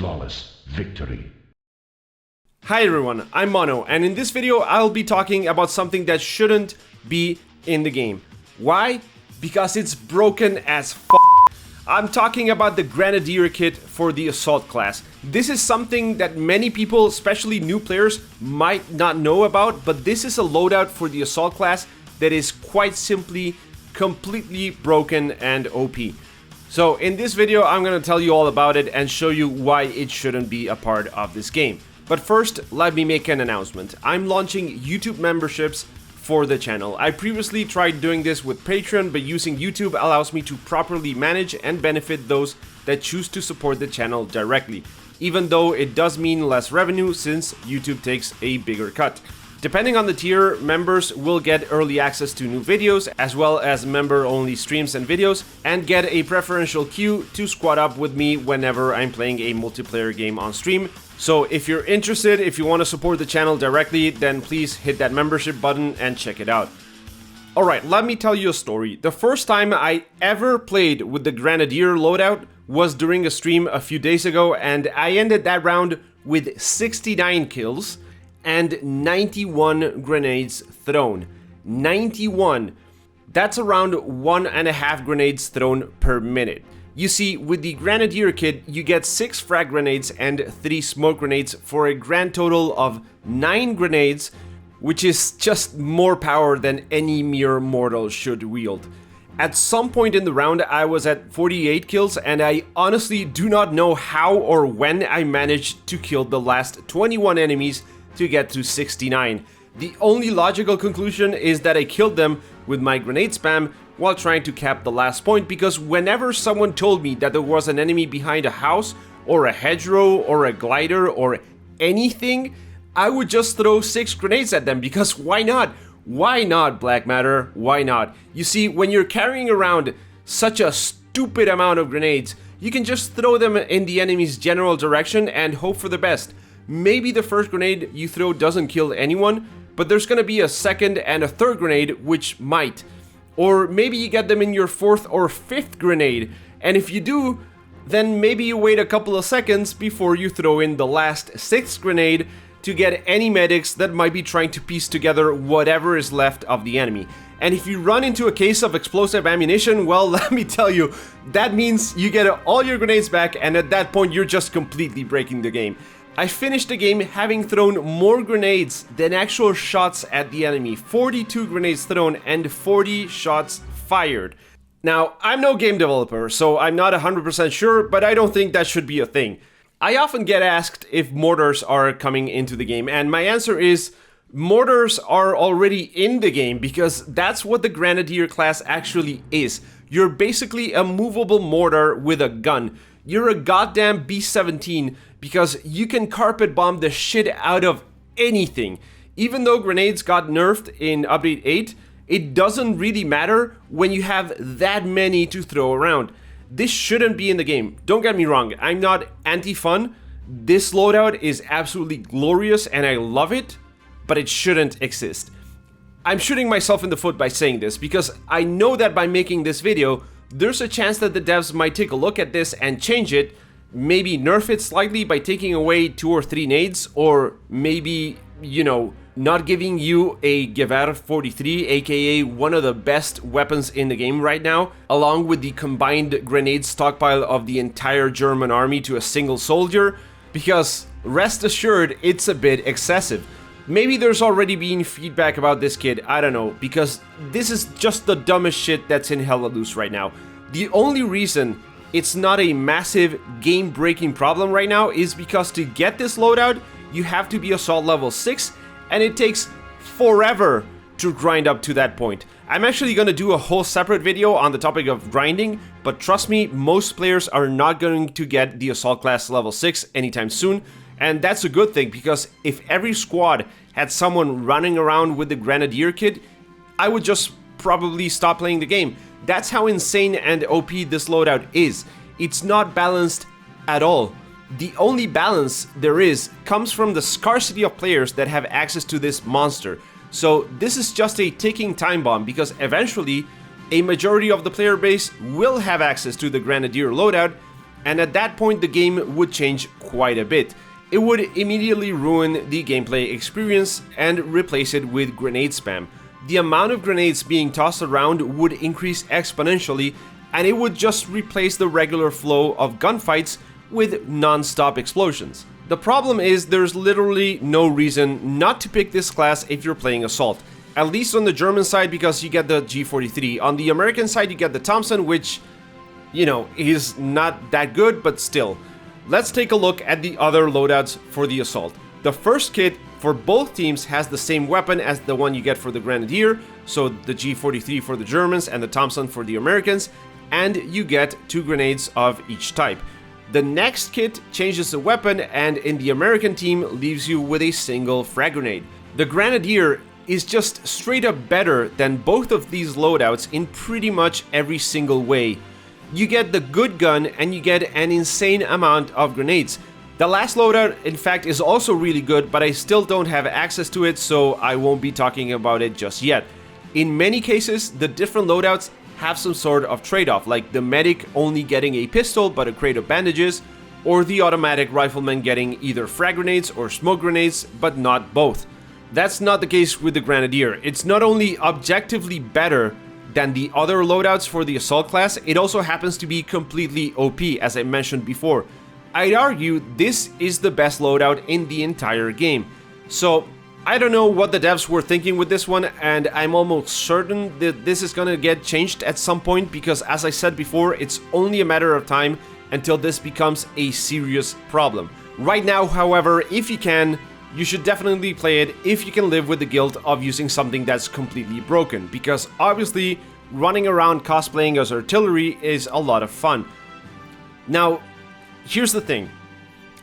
flawless victory. Hi everyone, I'm Mono, and in this video I'll be talking about something that shouldn't be in the game. Why? Because it's broken as f***. I'm talking about the Grenadier kit for the Assault class. This is something that many people, especially new players, might not know about, but this is a loadout for the Assault class that is quite simply completely broken and OP. So in this video I'm gonna tell you all about it and show you why it shouldn't be a part of this game. But first, let me make an announcement. I'm launching YouTube memberships for the channel. I previously tried doing this with Patreon, but using YouTube allows me to properly manage and benefit those that choose to support the channel directly, even though it does mean less revenue since YouTube takes a bigger cut. Depending on the tier, members will get early access to new videos, as well as member-only streams and videos, and get a preferential queue to squad up with me whenever I'm playing a multiplayer game on stream. So if you're interested, if you want to support the channel directly, then please hit that membership button and check it out. Alright, let me tell you a story. The first time I ever played with the Grenadier loadout was during a stream a few days ago, and I ended that round with 69 kills and 91 grenades thrown. 91. That's around 1.5 grenades thrown per minute. You see, with the Grenadier kit, you get 6 frag grenades and 3 smoke grenades for a grand total of 9 grenades, which is just more power than any mere mortal should wield. At some point in the round, I was at 48 kills, and I honestly do not know how or when I managed to kill the last 21 enemies to get to 69. The only logical conclusion is that I killed them with my grenade spam while trying to cap the last point, because whenever someone told me that there was an enemy behind a house or a hedgerow or a glider or anything, I would just throw 6 grenades at them, because why not? Why not, Black Matter? Why not? You see, when you're carrying around such a stupid amount of grenades, you can just throw them in the enemy's general direction and hope for the best. Maybe the first grenade you throw doesn't kill anyone, but there's gonna be a second and a third grenade which might. Or maybe you get them in your 4th or 5th grenade, and if you do, then maybe you wait a couple of seconds before you throw in the last 6th grenade to get any medics that might be trying to piece together whatever is left of the enemy. And if you run into a case of explosive ammunition, well, let me tell you, that means you get all your grenades back, and at that point you're just completely breaking the game. I finished the game having thrown more grenades than actual shots at the enemy. 42 grenades thrown and 40 shots fired. Now, I'm no game developer, so I'm not 100% sure, but I don't think that should be a thing. I often get asked if mortars are coming into the game, and my answer is mortars are already in the game, because that's what the Grenadier class actually is. You're basically a movable mortar with a gun. You're a goddamn B-17 because you can carpet bomb the shit out of anything. Even though grenades got nerfed in Update 8, it doesn't really matter when you have that many to throw around. This shouldn't be in the game. Don't get me wrong, I'm not anti-fun. This loadout is absolutely glorious and I love it, but it shouldn't exist. I'm shooting myself in the foot by saying this because I know that by making this video, there's a chance that the devs might take a look at this and change it, maybe nerf it slightly by taking away 2 or 3 nades, or maybe, you know, not giving you a Gewehr 43, aka one of the best weapons in the game right now, along with the combined grenade stockpile of the entire German army to a single soldier, because rest assured, it's a bit excessive. Maybe there's already been feedback about this kid, I don't know, because this is just the dumbest shit that's in Hella Loose right now. The only reason it's not a massive game-breaking problem right now is because to get this loadout, you have to be assault level 6, and it takes forever to grind up to that point. I'm actually gonna do a whole separate video on the topic of grinding, but trust me, most players are not going to get the assault class level 6 anytime soon. And that's a good thing, because if every squad had someone running around with the Grenadier kit, I would just probably stop playing the game. That's how insane and OP this loadout is. It's not balanced at all. The only balance there is comes from the scarcity of players that have access to this monster. So this is just a ticking time bomb, because eventually a majority of the player base will have access to the Grenadier loadout, and at that point the game would change quite a bit. It would immediately ruin the gameplay experience and replace it with grenade spam. The amount of grenades being tossed around would increase exponentially, and it would just replace the regular flow of gunfights with non-stop explosions. The problem is there's literally no reason not to pick this class if you're playing Assault. At least on the German side, because you get the G43. On the American side you get the Thompson, which, you know, is not that good, but still. Let's take a look at the other loadouts for the Assault. The first kit for both teams has the same weapon as the one you get for the Grenadier, so the G43 for the Germans and the Thompson for the Americans, and you get 2 grenades of each type. The next kit changes the weapon and in the American team leaves you with a single frag grenade. The Grenadier is just straight up better than both of these loadouts in pretty much every single way. You get the good gun and you get an insane amount of grenades. The last loadout, in fact, is also really good, but I still don't have access to it, so I won't be talking about it just yet. In many cases, the different loadouts have some sort of trade-off, like the medic only getting a pistol but a crate of bandages, or the automatic rifleman getting either frag grenades or smoke grenades, but not both. That's not the case with the Grenadier. It's not only objectively better than the other loadouts for the Assault class, it also happens to be completely OP, as I mentioned before. I'd argue this is the best loadout in the entire game. So, I don't know what the devs were thinking with this one, and I'm almost certain that this is gonna get changed at some point, because as I said before, it's only a matter of time until this becomes a serious problem. Right now, however, if you can, you should definitely play it if you can live with the guilt of using something that's completely broken, because obviously running around cosplaying as artillery is a lot of fun. Now, here's the thing.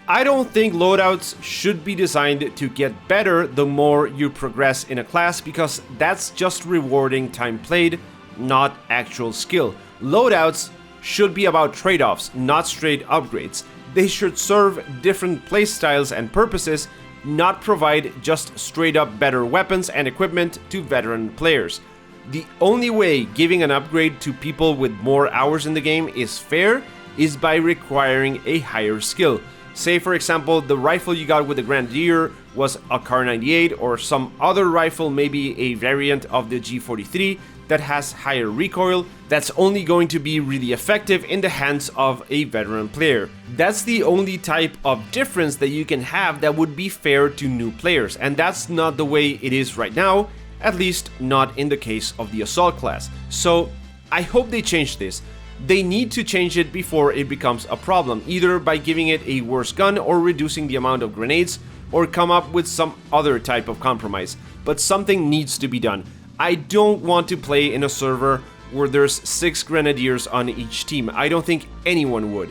I don't think loadouts should be designed to get better the more you progress in a class, because that's just rewarding time played, not actual skill. Loadouts should be about trade-offs, not straight upgrades. They should serve different playstyles and purposes, not provide just straight up better weapons and equipment to veteran players. The only way giving an upgrade to people with more hours in the game is fair is by requiring a higher skill. Say for example the rifle you got with the Grenadier was a Kar 98, or some other rifle, maybe a variant of the G43 that has higher recoil, that's only going to be really effective in the hands of a veteran player. That's the only type of difference that you can have that would be fair to new players, and that's not the way it is right now, at least not in the case of the Assault class. So I hope they change this. They need to change it before it becomes a problem, either by giving it a worse gun or reducing the amount of grenades, or come up with some other type of compromise. But something needs to be done. I don't want to play in a server where there's 6 Grenadiers on each team. I don't think anyone would.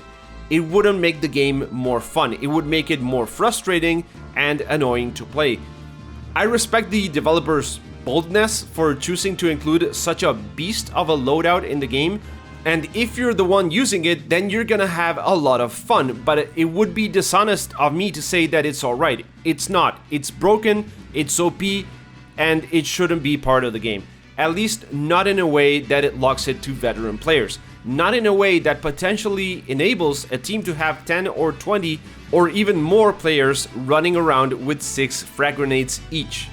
It wouldn't make the game more fun. It would make it more frustrating and annoying to play. I respect the developers' boldness for choosing to include such a beast of a loadout in the game, and if you're the one using it, then you're gonna have a lot of fun, but it would be dishonest of me to say that it's alright. It's not. It's broken, it's OP, and it shouldn't be part of the game. At least not in a way that it locks it to veteran players. Not in a way that potentially enables a team to have 10 or 20 or even more players running around with 6 frag grenades each.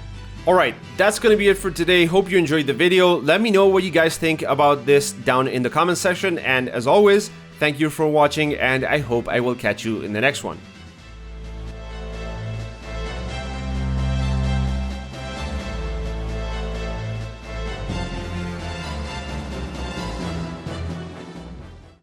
Alright, that's gonna be it for today. Hope you enjoyed the video. Let me know what you guys think about this down in the comment section, and as always, thank you for watching, and I hope I will catch you in the next one.